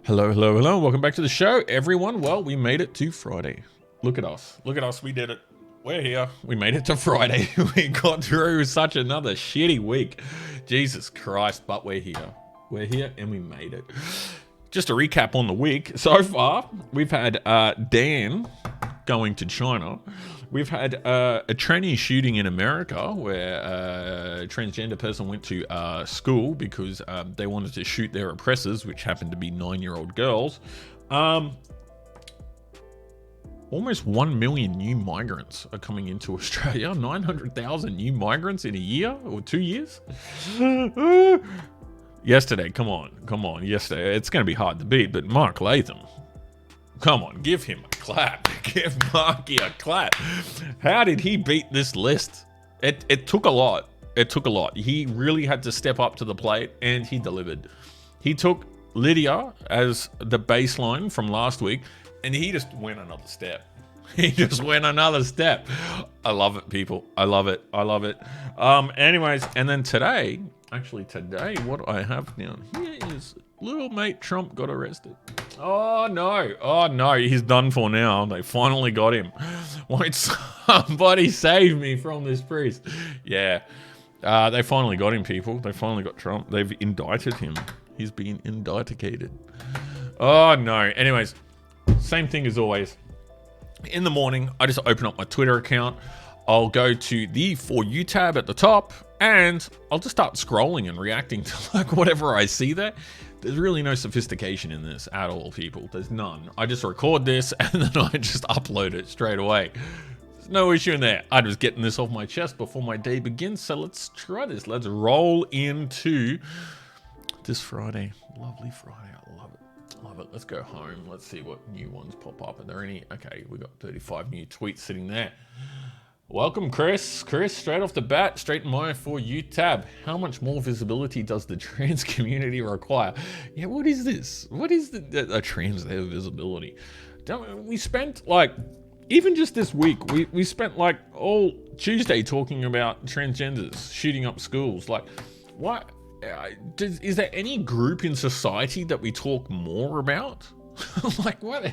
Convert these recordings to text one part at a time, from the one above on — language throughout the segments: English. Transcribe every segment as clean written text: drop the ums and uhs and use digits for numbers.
Hello, hello, hello. Welcome back to the show, everyone. Well, we made it to Friday. Look at us. Look at us. We did it. We're here. We made it to Friday. We got through such another shitty week. Jesus Christ, but we're here. We're here and we made it. Just a recap on the week. So far, we've had Dan going to China. We've had a tranny shooting in America where a transgender person went to school because they wanted to shoot their oppressors, which happened to be 9-year-old girls. Almost 1 million new migrants are coming into Australia. 900,000 new migrants in a year or 2 years. Yesterday, come on. Yesterday, it's going to be hard to beat, but Mark Latham. Come on, give him a clap. Give Marky a clap. How did he beat this list? It took a lot. It took a lot. He really had to step up to the plate, and he delivered. He took Lidia as the baseline from last week, and he just went another step. He just went another step. I love it, people. I love it. Anyways, and then today, what I have down here is little mate Trump got arrested. Oh no, he's done for now. They finally got him. Won't somebody save me from this priest? Yeah, they finally got him, people. They finally got Trump. They've indicted him. He's been indicted. Oh no. Anyways, same thing as always. In the morning, I just open up my Twitter account. I'll go to the For You tab at the top, and I'll just start scrolling and reacting to like whatever I see there. There's really no sophistication in this at all, people. There's none. I just record this and then I just upload it straight away. There's no issue in there. I'm just getting this off my chest before my day begins. So let's try this. Let's roll into this Friday. Lovely Friday. I love it. Love it. Let's go home. Let's see what new ones pop up. Are there any? Okay, we got 35 new tweets sitting there. Welcome, Chris. Chris, straight off the bat, straight in my For You tab. How much more visibility does the trans community require? Yeah, what is this? What is a trans visibility? We spent like, even just this week, we spent like all Tuesday talking about transgenders shooting up schools. Like, what? Is there any group in society that we talk more about? Like, what?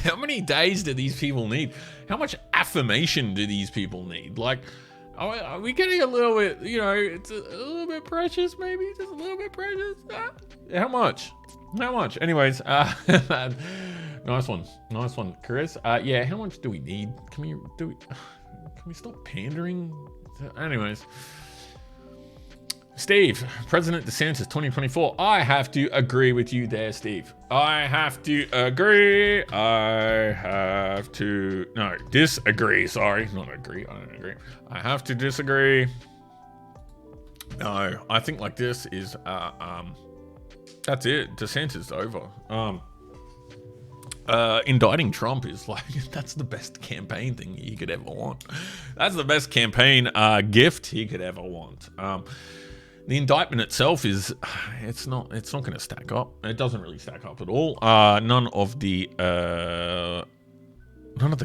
How many days do these people need? How much affirmation do these people need? Like, are we getting a little bit, it's a little bit precious, maybe? Just a little bit precious? How much? Anyways, nice one, Chris. Yeah, how much do we need? Can we stop pandering? Anyways. Steve, President DeSantis 2024. I have to agree with you there, Steve. I have to agree. Disagree. Sorry, not agree. I don't agree. I have to disagree. No, I think like this is, that's it. DeSantis over. Indicting Trump is like, that's the best campaign thing he could ever want. That's the best campaign gift he could ever want. The indictment itself is, it's not going to stack up. It doesn't really stack up at all. None of the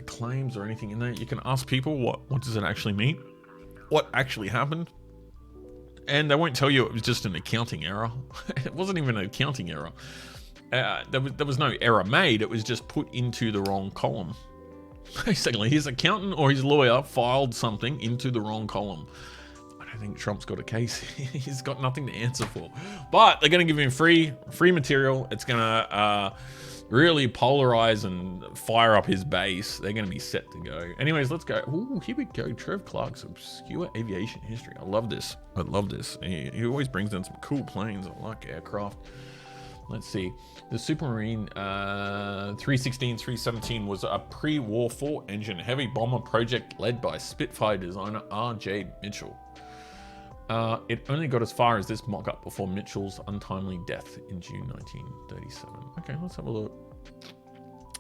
claims or anything in there. You can ask people what does it actually mean, what actually happened, and they won't tell you it was just an accounting error. It wasn't even an accounting error. There was no error made. It was just put into the wrong column. Basically, his accountant or his lawyer filed something into the wrong column. I think Trump's got a case. He's got nothing to answer for. But they're going to give him free material. It's going to really polarize and fire up his base. They're going to be set to go. Anyways, let's go. Ooh, here we go. Trev Clark's obscure aviation history. I love this. He always brings in some cool planes. I like aircraft. Let's see. The Supermarine 316, 317 was a pre-war 4-engine heavy bomber project led by Spitfire designer R.J. Mitchell. It only got as far as this mock-up before Mitchell's untimely death in June 1937. Okay, let's have a look.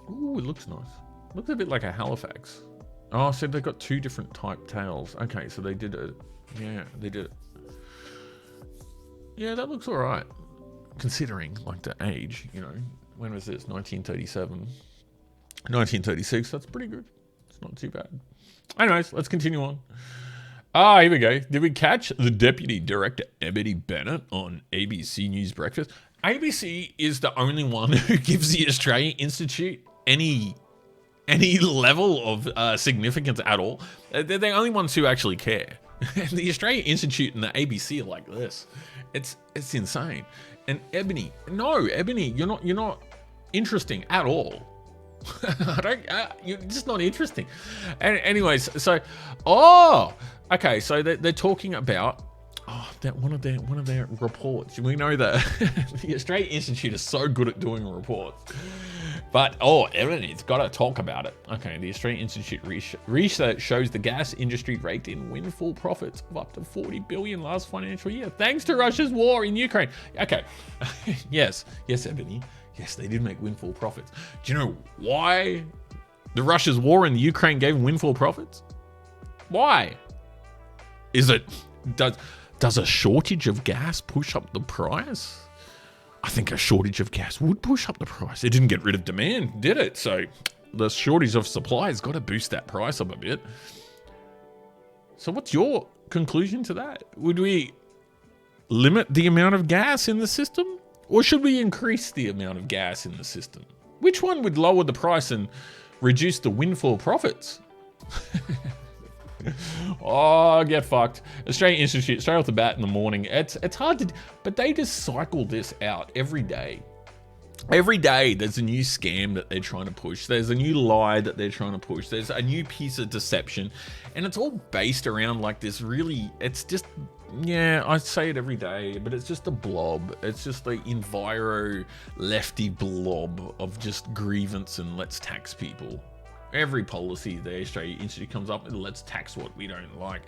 Ooh, it looks nice. Looks a bit like a Halifax. Oh, so they've got two different type tails. Okay, so they did it. Yeah, they did it. Yeah, that looks all right. Considering, like, the age, when was this? 1937. 1936, that's pretty good. It's not too bad. Anyways, let's continue on. Here we go. Did we catch the Deputy Director Ebony Bennett on ABC News Breakfast? ABC is the only one who gives the Australian Institute any level of significance at all. They're the only ones who actually care. And the Australian Institute and the ABC are like this. It's insane. And Ebony, you're not interesting at all. You're just not interesting. And anyways, so okay, so they're talking about that one of their reports. We know that the Australian Institute is so good at doing reports. But, everybody's got to talk about it. Okay, the Australian Institute research shows the gas industry raked in windfall profits of up to 40 billion last financial year, thanks to Russia's war in Ukraine. Okay, yes, Ebony. Yes, they did make windfall profits. Do you know why the Russia's war in the Ukraine gave windfall profits? Why? Does a shortage of gas push up the price? I think a shortage of gas would push up the price. It didn't get rid of demand, did it? So the shortage of supply has got to boost that price up a bit. So what's your conclusion to that? Would we limit the amount of gas in the system? Or should we increase the amount of gas in the system? Which one would lower the price and reduce the windfall profits? Get fucked. Australian Institute, straight off the bat in the morning. It's hard to, but they just cycle this out every day. Every day there's a new scam that they're trying to push. There's a new lie that they're trying to push. There's a new piece of deception. And it's all based around like this really, it's just, I say it every day, but it's just a blob. It's just the enviro lefty blob of just grievance and let's tax people. Every policy the Australian Institute comes up with, let's tax what we don't like.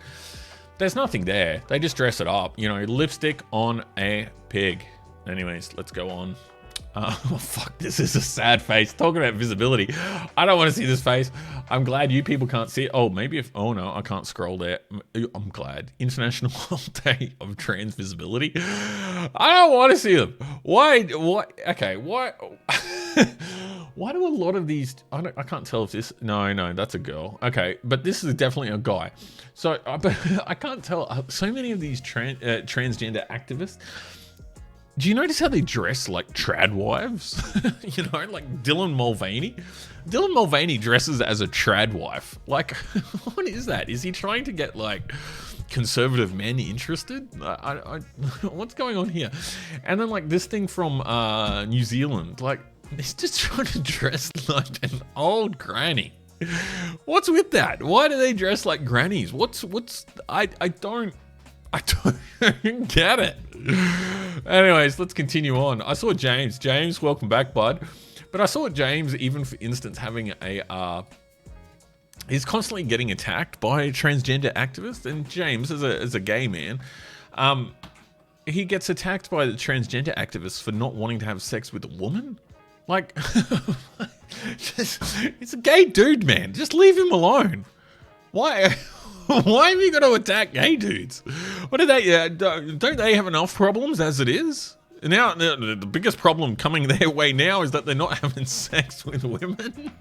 There's nothing there. They just dress it up. Lipstick on a pig. Anyways, let's go on. Fuck, this is a sad face. Talking about visibility. I don't want to see this face. I'm glad you people can't see it. No, I can't scroll there. I'm glad. International Day of Trans Visibility. I don't want to see them. Why? Okay, why? Why do a lot of these, I can't tell if this, no, that's a girl. Okay, but this is definitely a guy. So, but I can't tell. So many of these transgender activists, do you notice how they dress like trad wives? Like Dylan Mulvaney. Dylan Mulvaney dresses as a trad wife. Like, what is that? Is he trying to get like conservative men interested? What's going on here? And then like this thing from New Zealand, like he's just trying to dress like an old granny. What's with that? Why do they dress like grannies? I don't get it. Anyways, let's continue on. I saw James. James, welcome back, bud. But I saw James, even for instance, having he's constantly getting attacked by transgender activists. And James, as a gay man, he gets attacked by the transgender activists for not wanting to have sex with a woman. Like, it's a gay dude, man. Just leave him alone. Why? Why have you got to attack gay dudes? What do they? Don't they have enough problems as it is? Now, the biggest problem coming their way now is that they're not having sex with women.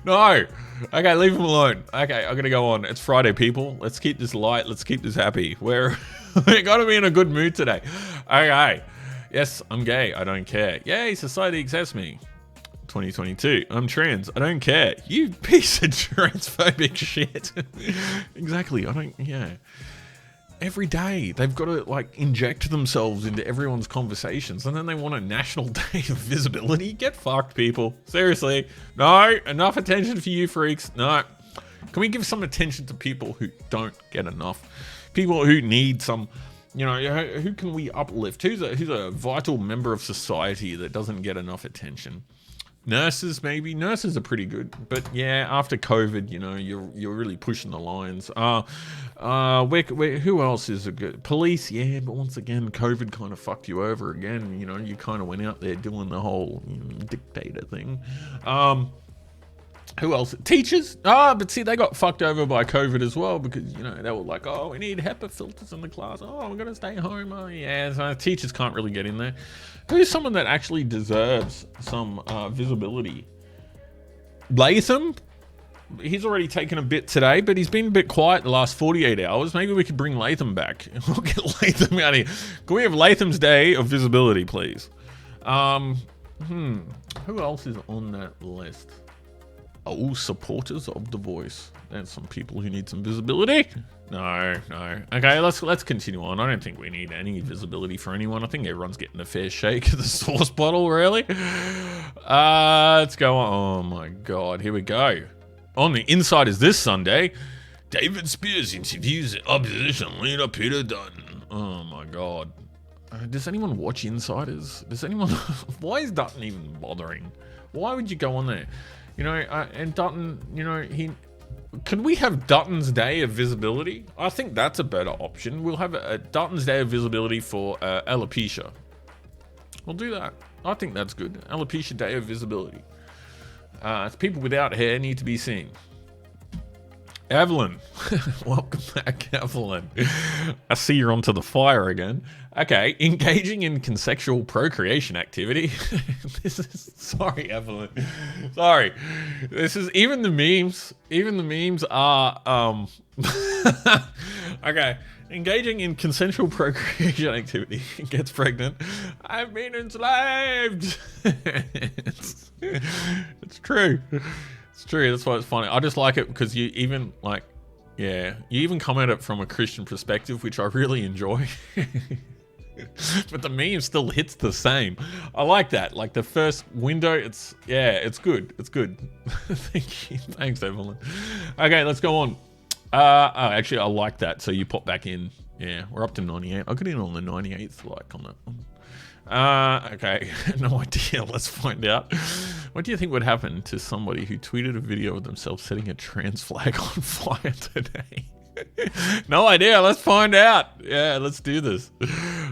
No. Okay, leave them alone. Okay, I'm gonna go on. It's Friday, people. Let's keep this light. Let's keep this happy. We gotta be in a good mood today. Okay. Yes, I'm gay. I don't care. Yay, society accepts me. 2022. I'm trans. I don't care. You piece of transphobic shit. Exactly. Every day they've got to like inject themselves into everyone's conversations, and then they want a national day of visibility. Get fucked, people. Seriously. No, enough attention for you freaks. No. Can we give some attention to people who don't get enough? People who need some, who can we uplift? Who's a vital member of society that doesn't get enough attention? Nurses, maybe. Nurses are pretty good, but yeah, after COVID, you're really pushing the lines. Who else is a good? Police, yeah, but once again, COVID kind of fucked you over again. You kind of went out there doing the whole dictator thing. Who else? Teachers? But see, they got fucked over by COVID as well because, they were like, oh, we need HEPA filters in the class. Oh, we're going to stay home. Oh, yeah, so teachers can't really get in there. Who's someone that actually deserves some visibility? Latham? he's already taken a bit today, but he's been a bit quiet the last 48 hours. Maybe we could bring Latham back. We'll get Latham out of here. Can we have Latham's day of visibility, please? Who else is on that list? Oh, supporters of The Voice. There's some people who need some visibility. No. Okay, let's continue on. I don't think we need any visibility for anyone. I think everyone's getting a fair shake of the sauce bottle, really. Let's go on. Oh my God, here we go. On the Insiders this Sunday, David Spears interviews opposition leader Peter Dutton. Oh my God. Does anyone watch Insiders? Does anyone? Why is Dutton even bothering? Why would you go on there? You know, and Dutton, you know, can we have Dutton's Day of Visibility? I think that's a better option. We'll have a Dutton's Day of Visibility for alopecia. We'll do that. I think that's good. Alopecia Day of Visibility. People without hair need to be seen. Evelyn. Welcome back, Evelyn. I see you're onto the fire again. Okay, engaging in consensual procreation activity. Sorry, Evelyn. Sorry. This is, even the memes are, okay. Engaging in consensual procreation activity. Gets pregnant. I've been enslaved. It's true. It's true. That's why it's funny. I just like it because you even you even come at it from a Christian perspective, which I really enjoy. But the meme still hits the same. I like that. Like the first window, it's good. It's good. Thank you. Thanks, Evelyn. Okay, let's go on. Actually, I like that. So you pop back in. Yeah, we're up to 98. I got in on the 98th like on that one. Okay, no idea. Let's find out. What do you think would happen to somebody who tweeted a video of themselves setting a trans flag on fire today? No idea. Let's find out. Yeah, let's do this.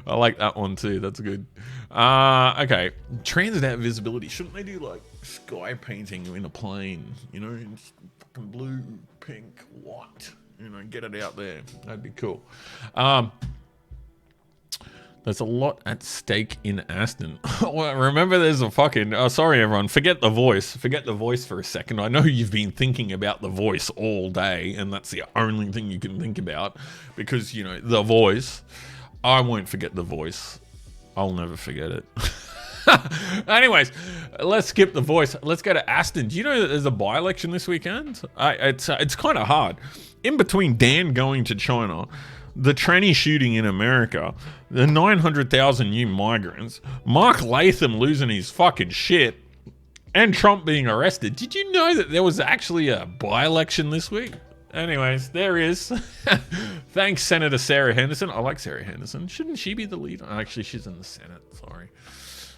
I like that one too. That's good. Okay, trans Day visibility. Shouldn't they do like sky painting in a plane? You know, just fucking blue, pink, white. You know, get it out there. That'd be cool. There's a lot at stake in Aston. Well, remember, there's a fucking... Oh, sorry, everyone. Forget The Voice. Forget The Voice for a second. I know you've been thinking about The Voice all day, and that's the only thing you can think about. Because, you know, The Voice. I won't forget The Voice. I'll never forget it. Anyways, let's skip The Voice. Let's go to Aston. Do you know that there's a by-election this weekend? It's kind of hard. In between Dan going to China, the tranny shooting in America, the 900,000 new migrants, Mark Latham losing his fucking shit, and Trump being arrested. Did you know that there was actually a by-election this week? Anyways, there is. Thanks, Senator Sarah Henderson. I like Sarah Henderson. Shouldn't she be the leader? Actually, she's in the Senate.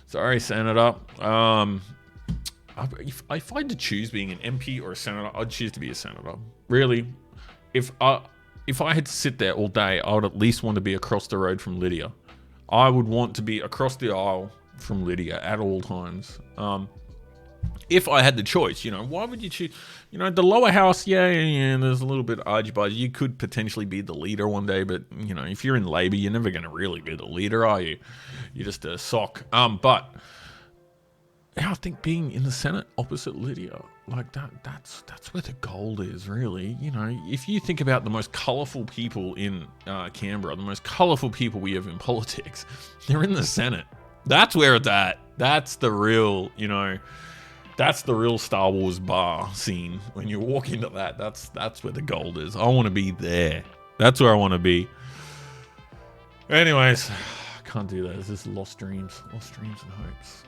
Sorry, Senator. If I had to choose being an MP or a senator, I'd choose to be a senator. Really, if I had to sit there all day, I would at least want to be across the road from Lydia. I would want to be across the aisle from Lydia at all times. If I had the choice, you know, why would you choose? You know, the lower house, yeah, there's a little bit argy-bargy. You could potentially be the leader one day, but, you know, if you're in Labour, you're never going to really be the leader, are you? You're just a sock. But I think being in the Senate opposite Lydia, like that's where the gold is, really. You know, if you think about the most colourful people in Canberra, the most colourful people we have in politics, they're in the Senate. That's where it's at. That's the real, you know, that's the real Star Wars bar scene. When you walk into that, that's where the gold is. I want to be there. That's where I want to be. Anyways, I can't do that. It's just lost dreams and hopes.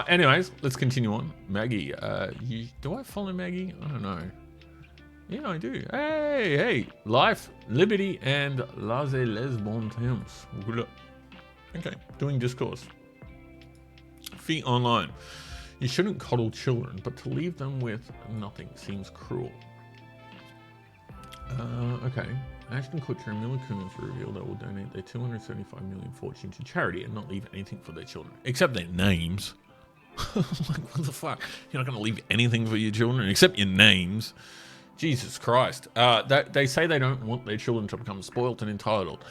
Anyways, let's continue on. Maggie, do I follow Maggie? I don't know. Yeah, I do. Hey, life, liberty, and les bons temps. Okay, doing discourse. Feet online. You shouldn't coddle children, but to leave them with nothing seems cruel. Okay. Ashton Kutcher and Mila Kunis revealed they will donate their $275 million fortune to charity and not leave anything for their children, except their names. Like, what the fuck? You're not going to leave anything for your children except your names? Jesus Christ. They say they don't want their children to become spoilt and entitled.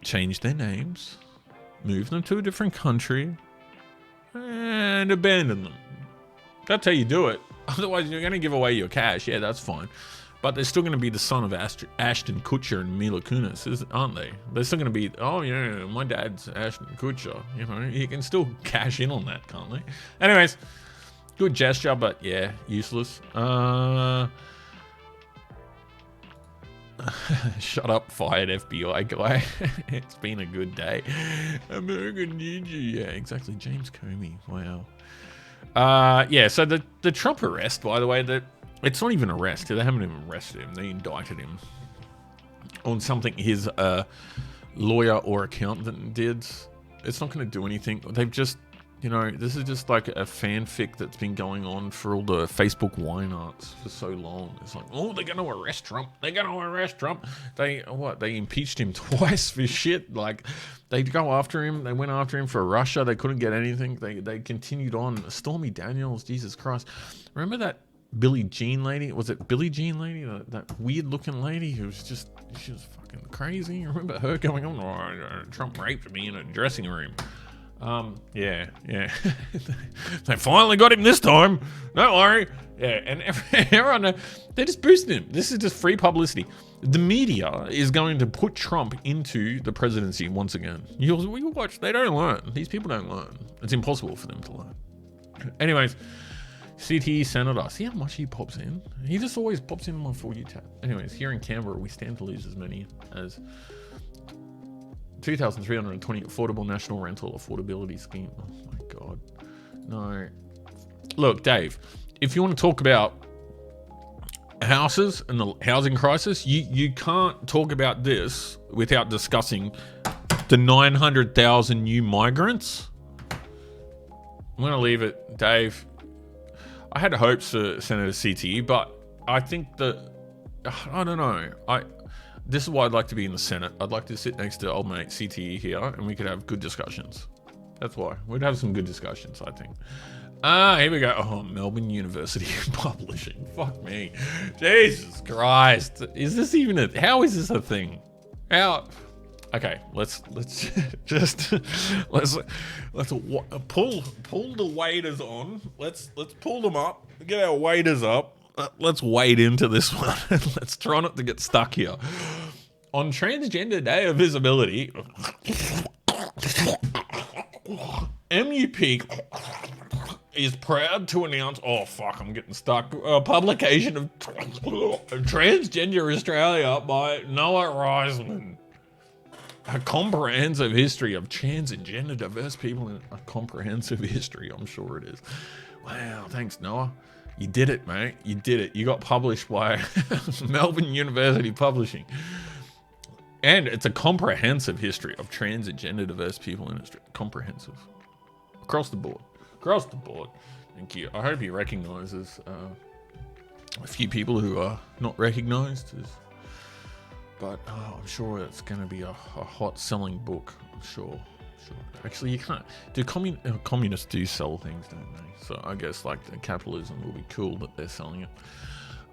Change their names, move them to a different country, and abandon them. That's how you do it. Otherwise, you're going to give away your cash. Yeah, that's fine. But they're still going to be the son of Ashton Kutcher and Mila Kunis, aren't they? They're still going to be, oh, yeah, my dad's Ashton Kutcher. You know, you can still cash in on that, can't they? Anyways, good gesture, but yeah, useless. Shut up, fired FBI guy. It's been a good day. American Ninja. Yeah, exactly. James Comey. Wow. Yeah, so the Trump arrest, by the way, it's not even arrest. They haven't even arrested him. They indicted him on something his lawyer or accountant did. It's not going to do anything. They've just, you know, this is just like a fanfic that's been going on for all the Facebook wine arts for so long. It's like, oh, they're going to arrest Trump. They're going to arrest Trump. They impeached him twice for shit. Like, they'd go after him. They went after him for Russia. They couldn't get anything. They continued on. Stormy Daniels, Jesus Christ. Remember that Billie Jean lady? Was it Billie Jean lady? That weird looking lady who was just, she was fucking crazy. Remember her going on, oh, Trump raped me in a dressing room. Yeah. They finally got him this time. Don't worry. Yeah, and everyone, they're just boosting him. This is just free publicity. The media is going to put Trump into the presidency once again. You'll watch. They don't learn. These people don't learn. It's impossible for them to learn. Anyways, CTE Senator. See how much he pops in? He just always pops in my For You tab. Anyways, here in Canberra, we stand to lose as many as 2,320 affordable national rental affordability scheme. Oh my God. No. Look, Dave, if you want to talk about houses and the housing crisis, you can't talk about this without discussing the 900,000 new migrants. I'm going to leave it, Dave. I had hopes for Senator CTE, but I think that, I don't know. This is why I'd like to be in the Senate. I'd like to sit next to old mate CTE here, and we could have good discussions. That's why. We'd have some good discussions, I think. Here we go. Oh, Melbourne University Publishing. Fuck me. Jesus Christ. Is this even a... How is this a thing? How... Okay, let's just... Let's pull the waders on. Let's pull them up. Get our waders up. Let's wade into this one. Let's try not to get stuck here. On Transgender Day of Visibility, MUP is proud to announce, oh fuck, I'm getting stuck, a publication of Transgender Australia by Noah Reisman. A comprehensive history of trans and gender diverse people in a comprehensive history, I'm sure it is. Wow, thanks Noah. You did it, mate. You did it. You got published by Melbourne University Publishing. And it's a comprehensive history of trans and gender diverse people in Australia. Comprehensive. Across the board. Across the board. Thank you. I hope he recognises a few people who are not recognised. But I'm sure it's going to be a hot selling book. I'm sure. Actually, you can't. Communists do sell things, don't they? So I guess like the capitalism will be cool that they're selling it.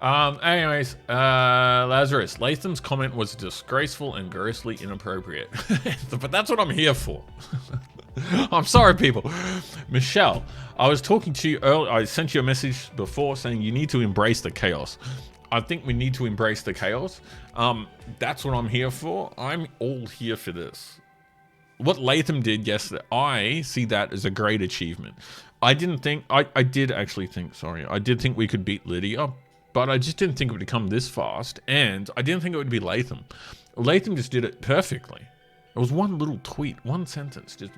Anyways, Lazarus, Latham's comment was disgraceful and grossly inappropriate. But that's what I'm here for. I'm sorry, people. Michelle, I was talking to you earlier. I sent you a message before saying you need to embrace the chaos. I think we need to embrace the chaos. That's what I'm here for. I'm all here for this. What Latham did yesterday, I see that as a great achievement. I did think we could beat Lidia, but I just didn't think it would come this fast, and I didn't think it would be Latham. Latham just did it perfectly. It was one little tweet, one sentence, just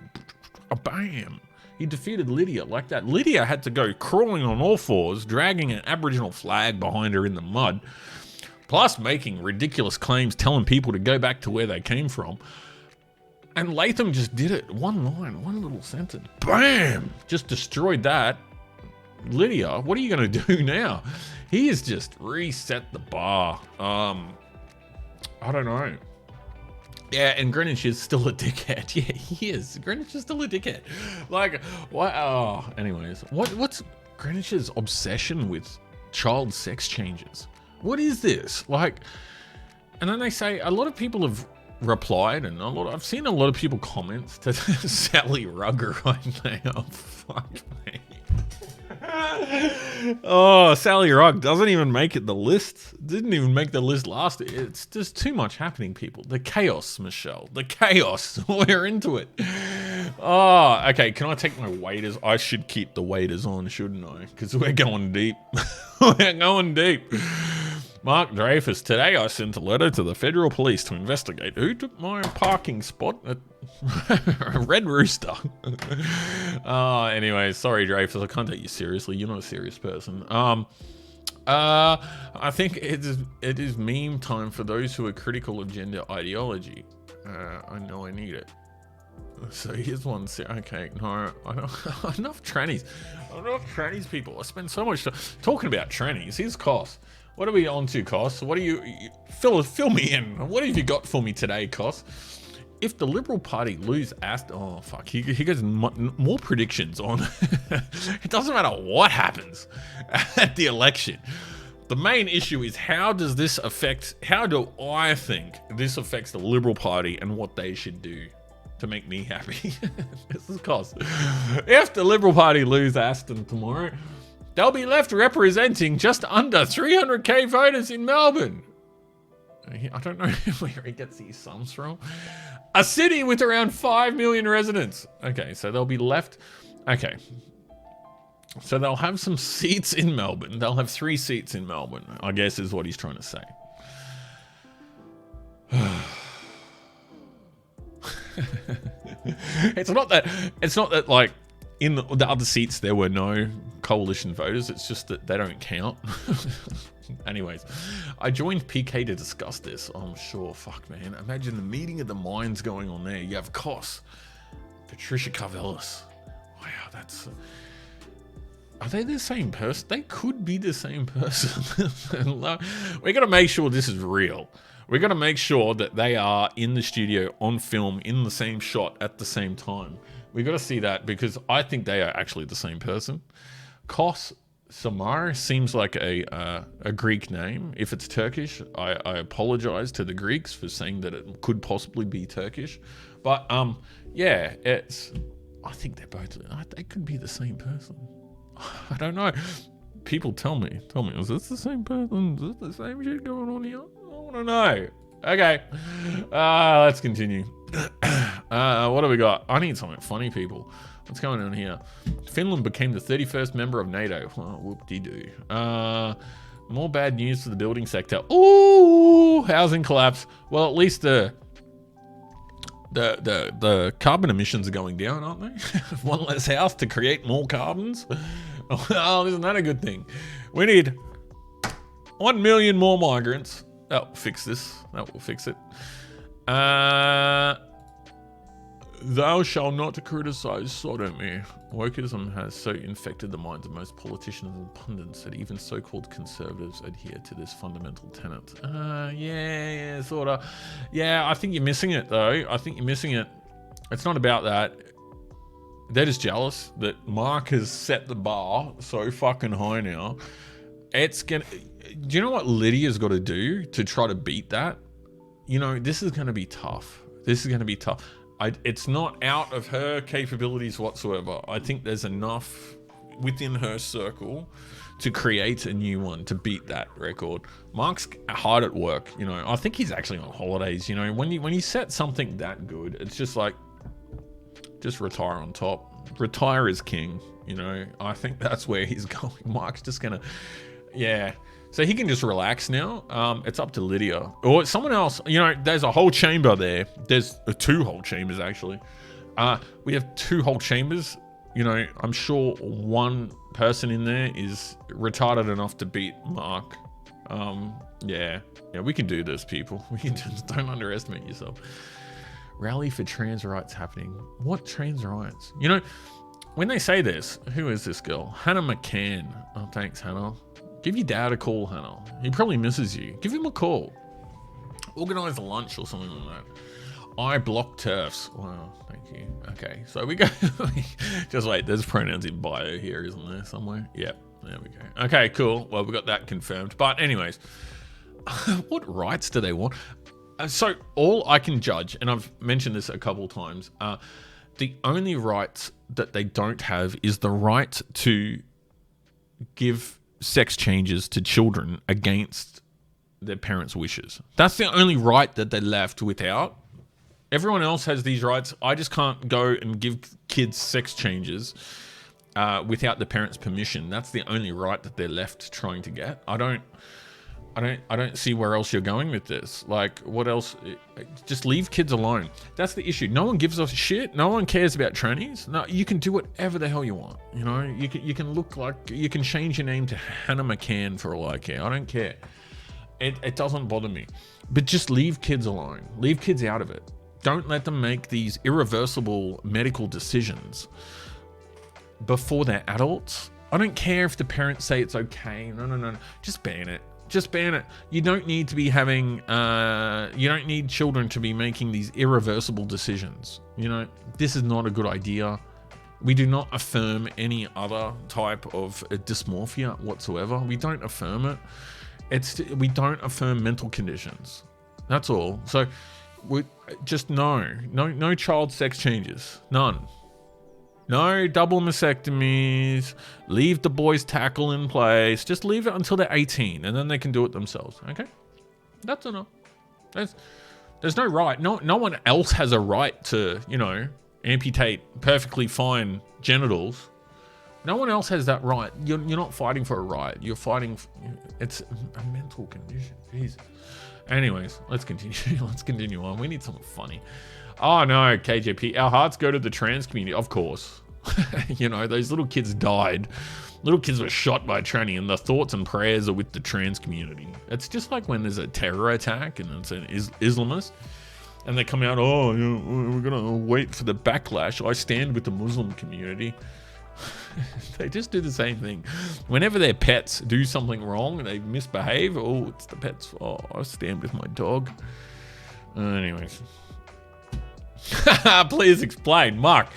a bam. He defeated Lidia like that. Lidia had to go crawling on all fours, dragging an Aboriginal flag behind her in the mud, plus making ridiculous claims, telling people to go back to where they came from. And Latham just did it. One line, one little sentence. Bam! Just destroyed that. Lidia, what are you going to do now? He has just reset the bar. I don't know. Yeah, and Greenwich is still a dickhead. Yeah, he is. Greenwich is still a dickhead. Like, what? Oh, anyways. What's Greenwich's obsession with child sex changes? What is this? Like, and then they say a lot of people have replied, and I've seen a lot of people comment to Sally Rugger right now. Fuck me. Oh, Sally Rugg doesn't even make it the list. Didn't even make the list last. It's just too much happening, people. The chaos, Michelle. The chaos. We're into it. Oh, okay. Can I take my waders? I should keep the waders on, shouldn't I? Because we're going deep. We're going deep. Mark Dreyfus. Today I sent a letter to the federal police to investigate who took my parking spot at Red Rooster. Anyway, sorry Dreyfus, I can't take you seriously. You're not a serious person. I think it is meme time for those who are critical of gender ideology. I know I need it. So here's one. Okay, no, I don't. Enough trannies. Enough trannies, people. I spend so much time talking about trannies. Here's Cos. What are we on to, Cos? What are you fill me in? What have you got for me today, Cos? If the Liberal Party lose oh fuck, he gets more predictions on. It doesn't matter what happens at the election. The main issue is how do I think this affects the Liberal Party and what they should do to make me happy? This is Cos. If the Liberal Party lose Aston tomorrow, they'll be left representing just under 300k voters in Melbourne. I don't know where he gets these sums from. A city with around 5 million residents. Okay, so they'll be left. Okay. So they'll have some seats in Melbourne. They'll have 3 seats in Melbourne, I guess is what he's trying to say. It's not that like in the other seats there were no coalition voters. It's just that they don't count. Anyways, I joined PK to discuss this. Oh, I'm sure. Fuck, man. Imagine the meeting of the minds going on there. You have Cos, Patricia Karvelas. Wow, that's... Are they the same person? They could be the same person. We got to make sure this is real. We got to make sure that they are in the studio, on film, in the same shot at the same time. We got to see that because I think they are actually the same person. Kos Samar seems like a Greek name. If it's Turkish, I apologize to the Greeks for saying that it could possibly be Turkish. But yeah, I think they could be the same person. I don't know. People tell me, is this the same person? Is this the same shit going on here? I want to know. Okay, let's continue. What do we got? I need something funny, people. What's going on here? Finland became the 31st member of NATO. Oh, whoop-de-doo. More bad news for the building sector. Ooh, housing collapse. Well, at least the carbon emissions are going down, aren't they? One less house to create more carbons. Oh, isn't that a good thing? We need 1 million more migrants. That will fix this. That will fix it. Thou shalt not criticize sodomy. Wokeism has so infected the minds of most politicians and pundits that even so-called conservatives adhere to this fundamental tenet. Yeah, sort of. Yeah, I think you're missing it, though. I think you're missing it. It's not about that. They're just jealous that Mark has set the bar so fucking high now. It's gonna... Do you know what Lydia's got to do to try to beat that? You know, this is going to be tough. This is going to be tough. It's not out of her capabilities whatsoever. I think there's enough within her circle to create a new one to beat that record. Mark's hard at work, you know. I think he's actually on holidays, you know. When you set something that good, it's just like, just retire on top. Retire as king, you know. I think that's where he's going. Mark's just gonna, yeah. So he can just relax now. It's up to Lydia or someone else. You know, there's a whole chamber there. There's 2 whole chambers, actually. We have 2 whole chambers. You know, I'm sure one person in there is retarded enough to beat Mark. Yeah, we can do this, people. We can just don't underestimate yourself. Rally for trans rights happening. What trans rights? You know, when they say this, who is this girl? Hannah McCann. Oh, thanks, Hannah. Give your dad a call, Hannah. He probably misses you. Give him a call. Organise a lunch or something like that. I block TERFs. Wow, thank you. Okay, so we go. Just wait, there's pronouns in bio here, isn't there, somewhere? Yep, there we go. Okay, cool. Well, we got that confirmed. But anyways, what rights do they want? So all I can judge, and I've mentioned this a couple times, the only rights that they don't have is the right to give sex changes to children against their parents' wishes. That's the only right that they're left without. Everyone else has these rights. I just can't go and give kids sex changes without the parents' permission. That's the only right that they're left trying to get. I don't see where else you're going with this. Like, what else? Just leave kids alone. That's the issue. No one gives a shit. No one cares about trannies. No, you can do whatever the hell you want. You know, you can look like, you can change your name to Hannah McCann for all I care. I don't care. It doesn't bother me. But just leave kids alone. Leave kids out of it. Don't let them make these irreversible medical decisions before they're adults. I don't care if the parents say it's okay. No. Just ban it. Just ban it. You don't need to be having, you don't need children to be making these irreversible decisions. You know, this is not a good idea. We do not affirm any other type of dysmorphia whatsoever. We don't affirm it. We don't affirm mental conditions. That's all. So we just no child sex changes. None. No double mastectomies. Leave the boys' tackle in place. Just leave it until they're 18, and then they can do it themselves. Okay, that's enough. There's no right. No one else has a right to, you know, amputate perfectly fine genitals. No one else has that right. You're not fighting for a right. You're fighting. It's a mental condition. Jesus. Anyways, let's continue. Let's continue on. We need something funny. Oh no, KJP. Our hearts go to the trans community, of course. You know, those little kids died. Little kids were shot by a tranny, and the thoughts and prayers are with the trans community. It's just like when there's a terror attack and it's an Islamist, and they come out, oh, you know, we're gonna wait for the backlash. I stand with the Muslim community. They just do the same thing. Whenever their pets do something wrong and they misbehave, oh, it's the pet's fault. I stand with my dog. Anyways. Please explain. Mark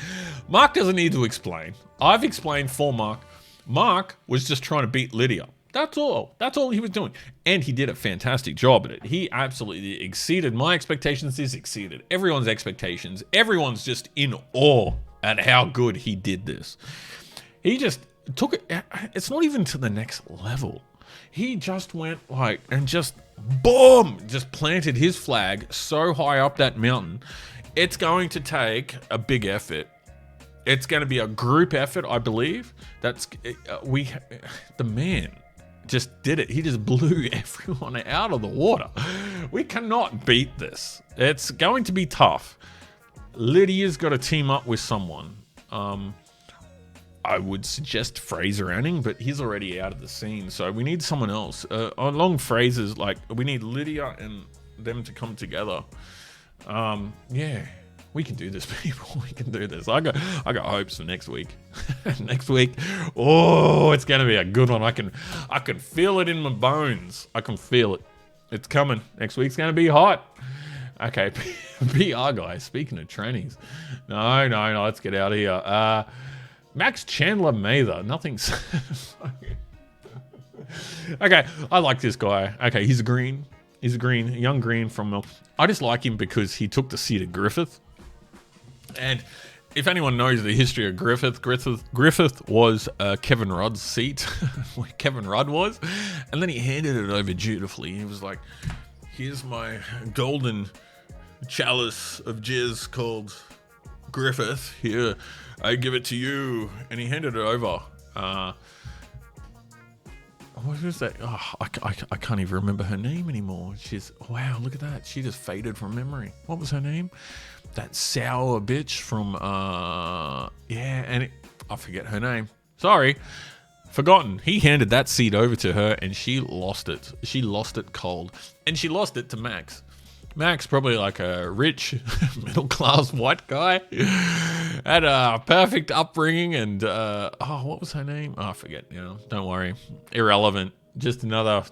doesn't need to explain. I've explained for Mark. Mark was just trying to beat Lidia. That's all he was doing. And he did a fantastic job at it. He absolutely exceeded my expectations. He's exceeded everyone's expectations. Everyone's just in awe at how good he did this. He just took it. It's not even to the next level. He just went like, and just boom, just planted his flag so high up that mountain. It's going to take a big effort. It's going to be a group effort, I believe. The man just did it. He just blew everyone out of the water. We cannot beat this. It's going to be tough. Lydia's got to team up with someone. I would suggest Fraser Anning, but he's already out of the scene, so we need someone else. Along Fraser's, like, we need Lidia and them to come together. Yeah, we can do this, people. We can do this. I got hopes for next week. Next week, oh, it's gonna be a good one. I can feel it in my bones. I can feel it. It's coming. Next week's gonna be hot. Okay, PR guys. Speaking of trannies, no, let's get out of here. Max Chandler Mather. Nothing's. Okay, I like this guy. Okay, he's a green. He's a young green from. I just like him because he took the seat of Griffith. And if anyone knows the history of Griffith was Kevin Rudd's seat, where Kevin Rudd was, and then he handed it over dutifully. He was like, "Here's my golden chalice of jizz called Griffith. Here, I give it to you." And he handed it over. What was that? Oh, I can't even remember her name anymore. Wow, look at that. She just faded from memory. What was her name? That sour bitch from, I forget her name. Sorry. Forgotten. He handed that seat over to her and she lost it. She lost it cold. And she lost it to Max. Max, probably like a rich, middle-class white guy. Had a perfect upbringing and, what was her name? Oh, I forget, don't worry. Irrelevant. Just another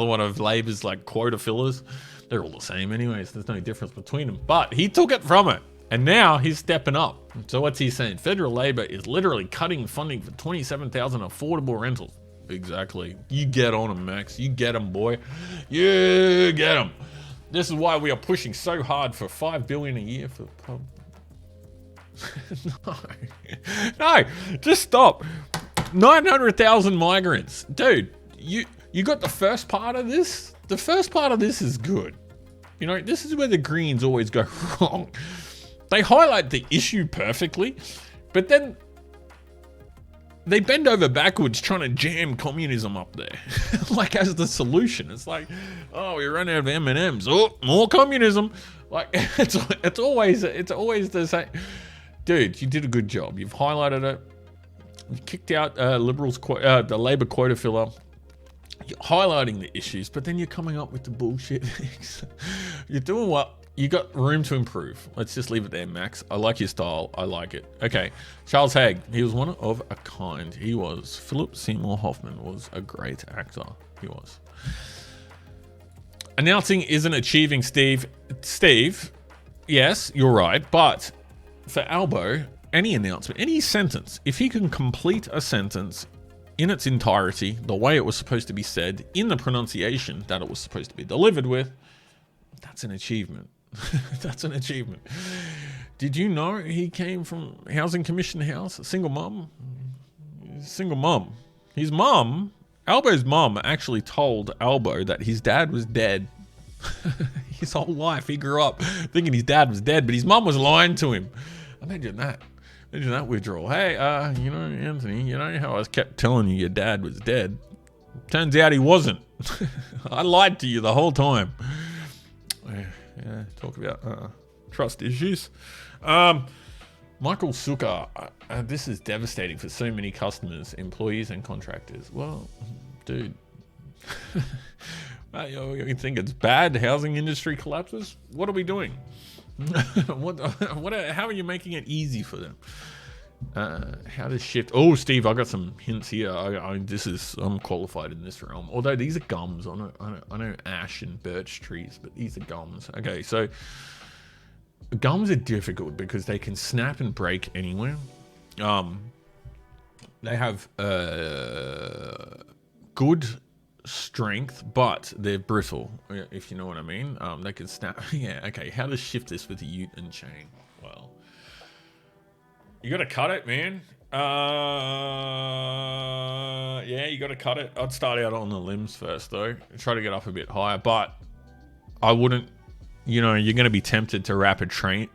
one of Labor's like quota fillers. They're all the same anyways. There's no difference between them. But he took it from her. And now he's stepping up. So what's he saying? Federal Labor is literally cutting funding for 27,000 affordable rentals. Exactly. You get on them, Max. You get them, boy. You get them. This is why we are pushing so hard for $5 billion a year for pub. No, just stop. 900,000 migrants. Dude, you got the first part of this? The first part of this is good. You know, this is where the Greens always go wrong. They highlight the issue perfectly, but then they bend over backwards trying to jam communism up there. Like as the solution. It's like, oh, we run out of M&Ms. Oh, more communism. Like it's always the same. Dude, you did a good job. You've highlighted it. You kicked out the Labour quota filler. You're highlighting the issues, but then you're coming up with the bullshit things. You're doing what? You got room to improve. Let's just leave it there, Max. I like your style. I like it. Okay. Charles Haig. He was one of a kind. He was. Philip Seymour Hoffman was a great actor. He was. Announcing isn't achieving, Steve. Steve, yes, you're right. But for Albo, any announcement, any sentence, if he can complete a sentence in its entirety, the way it was supposed to be said, in the pronunciation that it was supposed to be delivered with, that's an achievement. That's an achievement. Did you know he came from Housing Commission House? A single mum? Single mum. His mum, Albo's mum, actually told Albo that his dad was dead. His whole life, he grew up thinking his dad was dead, but his mum was lying to him. Imagine that. Imagine that withdrawal. Hey, you know, Anthony, you know how I kept telling you your dad was dead? Turns out he wasn't. I lied to you the whole time. Yeah, talk about trust issues. Michael Sukkar, this is devastating for so many customers, employees, and contractors. Well, dude, you think it's bad? Housing industry collapses? What are we doing? How are you making it easy for them? How does shift? Oh, Steve, I got some hints here. I'm qualified in this realm. Although these are gums. I know ash and birch trees, but these are gums. Okay, so gums are difficult because they can snap and break anywhere. They have good strength, but they're brittle, if you know what I mean. They can snap. Yeah, okay. How to shift this with a ute and chain? Well, you got to cut it, man. Yeah, you got to cut it. I'd start out on the limbs first, though. Try to get up a bit higher, but I wouldn't. You know, you're going to be tempted to wrap a chain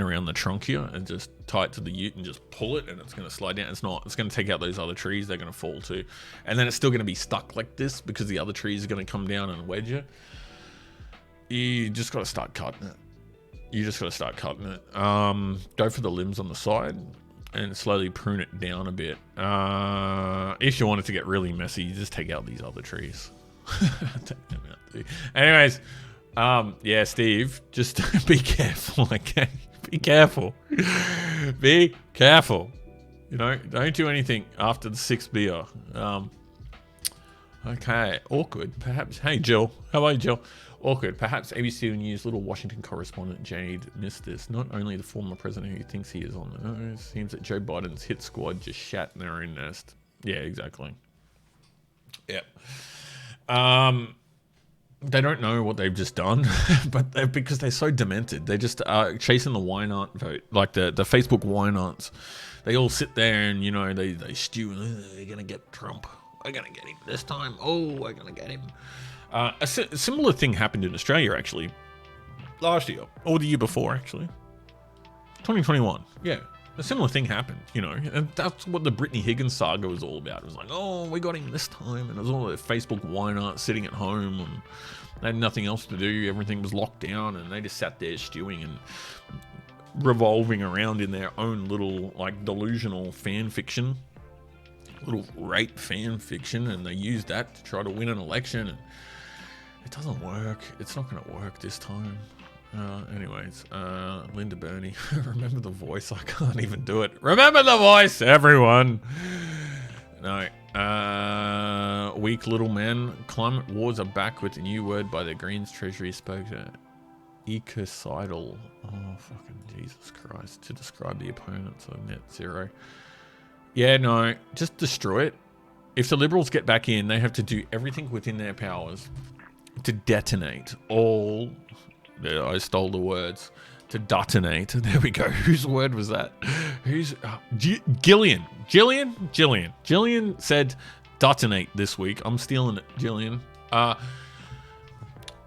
around the trunk here and just tie it to the ute and just pull it, and it's going to slide down. It's not. It's going to take out those other trees. They're going to fall too. And then it's still going to be stuck like this because the other trees are going to come down and wedge you. You just got to start cutting it. Go for the limbs on the side and slowly prune it down a bit. If you want it to get really messy, you just take out these other trees. Take them out too. Anyways. Yeah, Steve, just be careful, okay? Be careful. Be careful. You know, don't do anything after the 6th beer. Okay, awkward, perhaps. Hey, Jill. How are you, Jill? Awkward. Perhaps ABC News little Washington correspondent Jade missed this. Not only the former president who thinks he is on the nose, seems that Joe Biden's hit squad just shat in their own nest. Yeah, exactly. Yep. They don't know what they've just done, but because they're so demented, they just are chasing the why not vote, like the Facebook why nots. They all sit there and, you know, they stew. They're gonna get Trump. We're gonna get him this time. Oh, we're gonna get him. A similar thing happened in Australia actually last year, or the year before actually, 2021. Yeah. A similar thing happened, you know, and that's what the Brittany Higgins saga was all about. It was like, oh, we got him this time, and it was all the Facebook why not sitting at home, and they had nothing else to do. Everything was locked down, and they just sat there stewing and revolving around in their own little, like, delusional fan fiction, little rape fan fiction, and they used that to try to win an election, and it doesn't work. It's not going to work this time. Anyways, Linda Burney, remember the voice? I can't even do it. Remember the voice, everyone. No, weak little men. Climate wars are back with a new word by the Greens Treasury spokesman. Ecocidal. Oh, fucking Jesus Christ. To describe the opponents of net zero. Yeah, no, just destroy it. If the Liberals get back in, they have to do everything within their powers to detonate all... I stole the words. To detonate. There we go. Whose word was that? Who's Gillian? Gillian said detonate this week. I'm stealing it, Gillian. When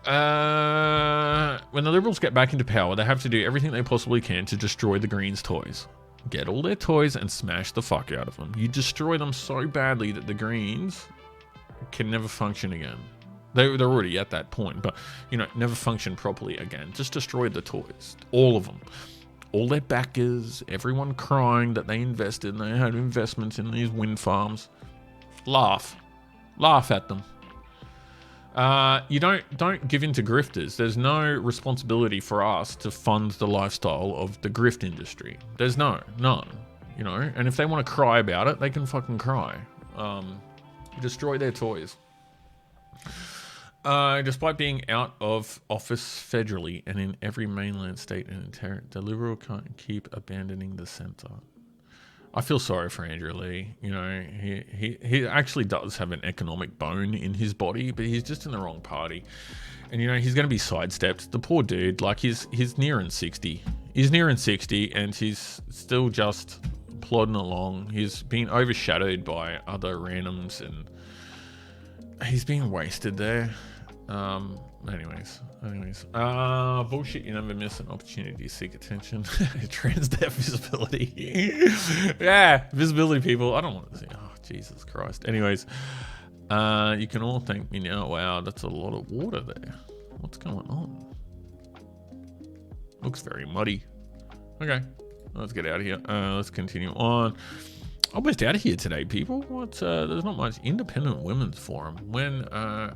the Liberals get back into power, they have to do everything they possibly can to destroy the Greens' toys. Get all their toys and smash the fuck out of them. You destroy them so badly that the Greens can never function again. They're already at that point, but, you know, never function properly again. Just destroy the toys. All of them. All their backers, everyone crying that they invested and they had investments in these wind farms. Laugh. Laugh at them. You don't give in to grifters. There's no responsibility for us to fund the lifestyle of the grift industry. There's none, you know, and if they want to cry about it, they can fucking cry. Destroy their toys. Despite being out of office federally and in every mainland state and territory, the Liberal can't keep abandoning the centre. I feel sorry for Andrew Leigh. You know, he actually does have an economic bone in his body, but he's just in the wrong party. And, you know, he's going to be sidestepped. The poor dude, like, he's nearing 60. He's nearing 60, and he's still just plodding along. He's been overshadowed by other randoms, and he's being wasted there. Anyways. Bullshit, you never miss an opportunity to seek attention. Trans deaf visibility. Yeah, visibility people. I don't want to see. Oh, Jesus Christ. Anyways, you can all thank me now. Wow, that's a lot of water there. What's going on? Looks very muddy. Okay, let's get out of here. Let's continue on. Almost out of here today, people. There's not much. Independent Women's Forum. When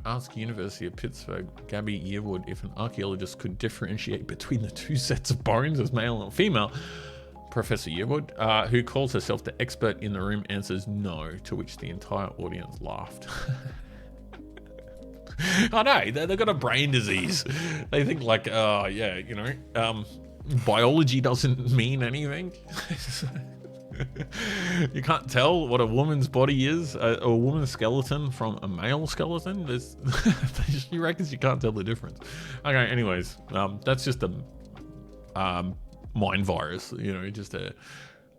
asked University of Pittsburgh Gabby Yearwood if an archaeologist could differentiate between the two sets of bones as male and female, Professor Yearwood, who calls herself the expert in the room, answers no, to which the entire audience laughed. I know, they've got a brain disease. They think like, yeah, you know, biology doesn't mean anything. You can't tell what a woman's body is, a woman's skeleton from a male skeleton. She reckons you can't tell the difference. Okay, anyways, that's just a mind virus, you know, just a...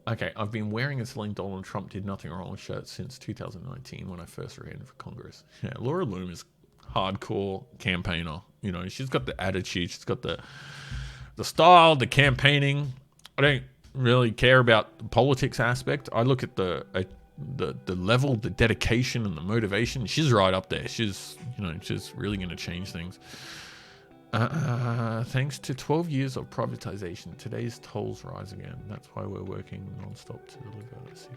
Okay, I've been wearing a Celine Donald Trump did nothing wrong shirt since 2019 when I first ran for Congress. Yeah, Laura Loom is hardcore campaigner. You know, she's got the attitude, she's got the style, the campaigning. I don't really care about the politics aspect. I look at the level, the dedication, and the motivation. She's right up there. She's, you know, she's really going to change things. Thanks to 12 years of privatization, today's tolls rise again. That's why we're working non-stop to deliver the 60.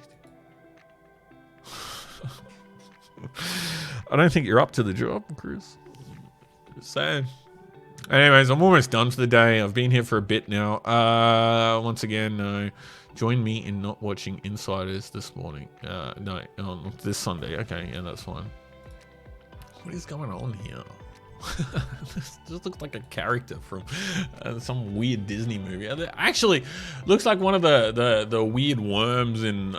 I don't think you're up to the job, Chris. Just saying. Anyways, I'm almost done for the day. I've been here for a bit now. Once again, join me in not watching Insiders this morning. This Sunday. Okay, yeah, that's fine. What is going on here? This just looks like a character from some weird Disney movie. Actually, looks like one of the weird worms in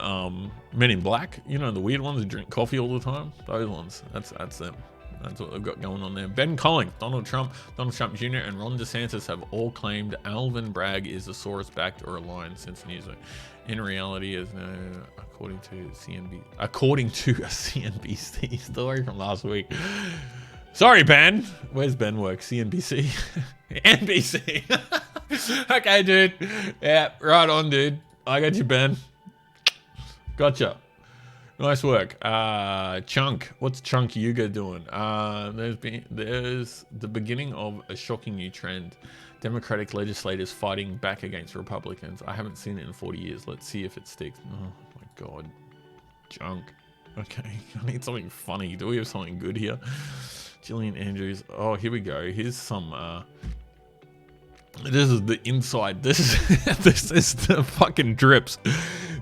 Men in Black. You know, the weird ones who drink coffee all the time. Those ones. That's them. That's what they've got going on there. Ben Collins, Donald Trump Jr., and Ron DeSantis have all claimed Alvin Bragg is a Soros-backed or aligned since newsroom. In reality, is no, according to a CNBC story from last week. Sorry, Ben. Where's Ben work? CNBC? NBC. Okay, dude. Yeah, right on, dude. I got you, Ben. Gotcha. Nice work. Chunk. What's Chunk Yuga doing? There's the beginning of a shocking new trend. Democratic legislators fighting back against Republicans. I haven't seen it in 40 years. Let's see if it sticks. Oh my God. Chunk. Okay. I need something funny. Do we have something good here? Gillian Andrews. Oh, here we go. Here's some this is the inside. This is the fucking drips.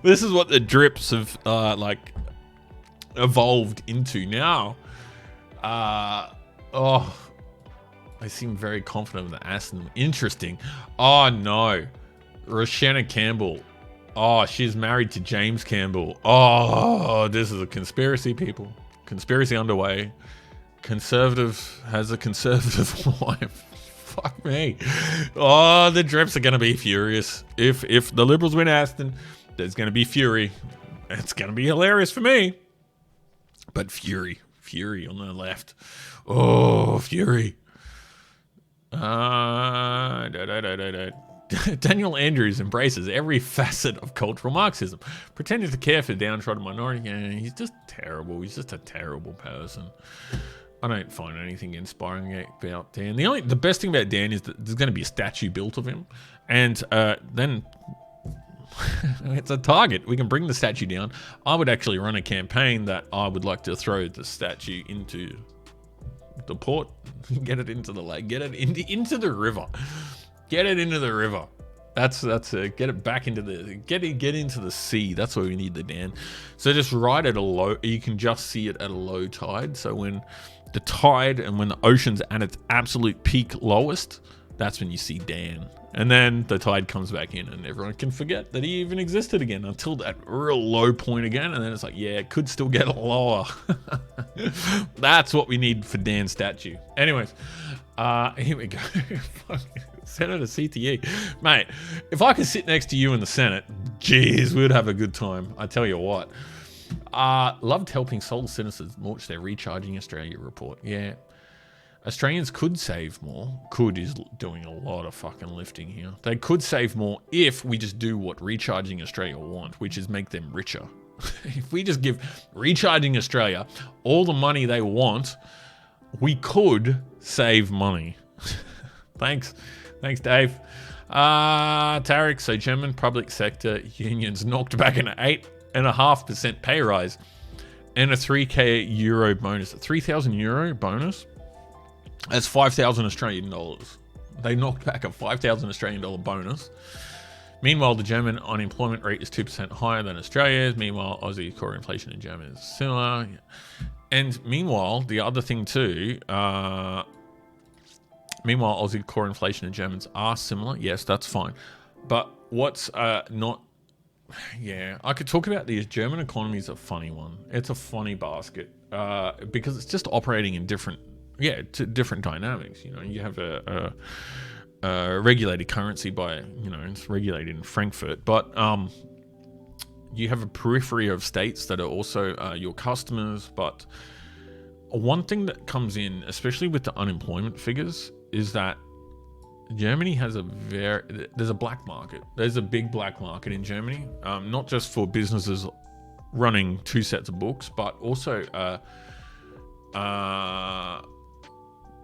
This is what the drips have like evolved into now. Oh, they seem very confident of the Aston. Interesting. Oh no, Roshana Campbell. Oh, she's married to James Campbell. Oh, this is a conspiracy, people. Conspiracy underway. Conservative has a conservative wife. Fuck me. Oh, the Dreps are going to be furious. If the Liberals win Aston, there's going to be fury. It's going to be hilarious for me. But fury on the left. Oh, fury. Daniel Andrews embraces every facet of cultural Marxism, pretending to care for the downtrodden minority. Yeah, he's just terrible. He's just a terrible person. I don't find anything inspiring about Dan. The best thing about Dan is that there's going to be a statue built of him, and then it's a target. We can bring the statue down. I would actually run a campaign that I would like to throw the statue into the port, get it into the lake, get it into the river, get it into the river. That's it. Get it back into the get into the sea. That's where we need the Dan. So just ride at a low. You can just see it at a low tide. So when the tide and when the ocean's at its absolute peak lowest, that's when you see Dan. And then the tide comes back in and everyone can forget that he even existed again until that real low point again. And then it's like, yeah, it could still get lower. That's what we need for Dan's statue. Anyways, here we go. Senator CTE. Mate, if I could sit next to you in the Senate, geez, we would have a good time. I tell you what. Loved helping sole citizens launch their Recharging Australia report. Yeah. Australians could save more. Could is doing a lot of fucking lifting here. They could save more if we just do what Recharging Australia want, which is make them richer. If we just give Recharging Australia all the money they want, we could save money. Thanks, Dave. Tarek, so German public sector unions knocked back an 8.5% pay rise and a 3k euro bonus. A 3,000 euro bonus? That's 5,000 Australian dollars. They knocked back a 5,000 Australian dollar bonus. Meanwhile, the German unemployment rate is 2% higher than Australia's. Meanwhile, Aussie core inflation in Germany is similar. And meanwhile, the other thing too, Aussie core inflation in Germans are similar. Yes, that's fine. But what's not... Yeah, I could talk about the German economy is a funny one. It's a funny basket because it's just operating in different dynamics. You know, you have a regulated currency by, it's regulated in Frankfurt, but you have a periphery of states that are also your customers. But one thing that comes in, especially with the unemployment figures, is that Germany has there's a black market. There's a big black market in Germany, not just for businesses running two sets of books, but also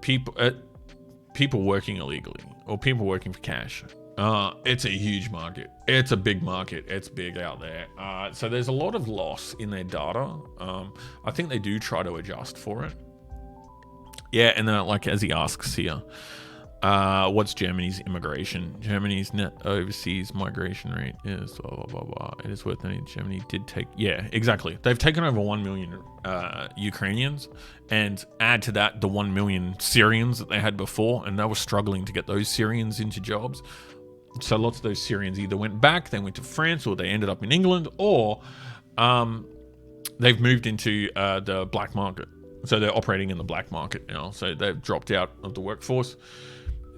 people working illegally or people working for cash. It's a huge market. It's a big market. It's big out there. So there's a lot of loss in their data. I think they do try to adjust for it. Yeah, and then like as he asks here, what's Germany's immigration? Germany's net overseas migration rate is blah, blah, blah, blah. It is worth noting Germany did take... Yeah, exactly. They've taken over 1 million Ukrainians, and add to that the 1 million Syrians that they had before, and they were struggling to get those Syrians into jobs. So lots of those Syrians either went back, they went to France, or they ended up in England, or they've moved into the black market. So they're operating in the black market now. So they've dropped out of the workforce.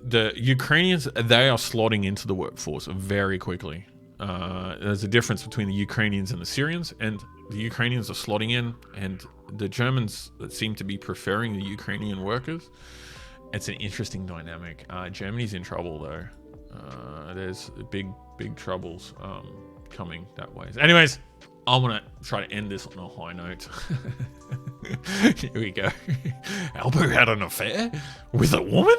The Ukrainians, they are slotting into the workforce very quickly. There's a difference between the Ukrainians and the Syrians, and the Ukrainians are slotting in, and the Germans that seem to be preferring the Ukrainian workers. It's an interesting dynamic. Germany's in trouble though. There's big troubles coming that way. Anyways, I want to try to end this on a high note. Here we go. Albo had an affair with a woman?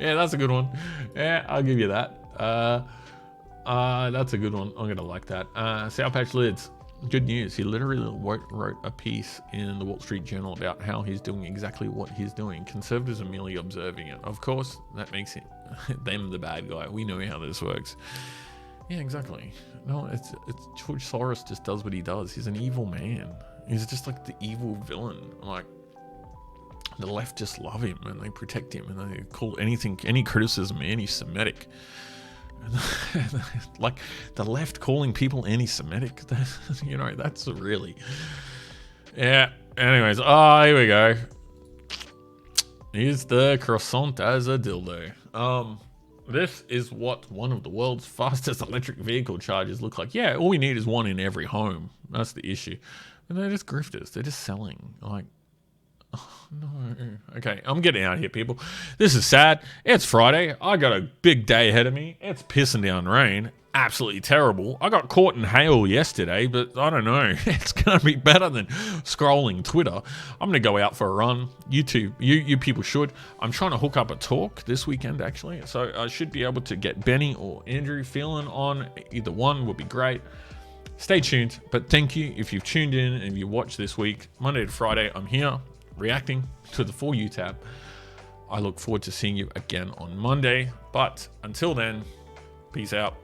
Yeah, that's a good one. Yeah, I'll give you that. That's a good one. I'm going to like that. Sour Patch Lids. Good news. He literally wrote a piece in the Wall Street Journal about how he's doing exactly what he's doing. Conservatives are merely observing it. Of course, that makes them the bad guy. We know how this works. Yeah, exactly. No, it's George Soros just does what he does. He's an evil man. He's just like the evil villain. Like, the left just love him and they protect him and they call any criticism anti-Semitic. Like the left calling people anti-Semitic, that's really... Yeah, anyways, here we go. Is the croissant as a dildo? This is what one of the world's fastest electric vehicle chargers look like. Yeah, all we need is one in every home. That's the issue. And they're just grifters. They're just selling. Like, oh, no. Okay, I'm getting out of here, people. This is sad. It's Friday. I got a big day ahead of me. It's pissing down rain. Absolutely terrible. I got caught in hail yesterday, but I don't know. It's going to be better than scrolling Twitter. I'm going to go out for a run. You too. You people should. I'm trying to hook up a talk this weekend, actually. So I should be able to get Benny or Andrew Phelan on. Either one would be great. Stay tuned. But thank you if you've tuned in and you watched this week. Monday to Friday, I'm here reacting to the For You tab. I look forward to seeing you again on Monday. But until then, peace out.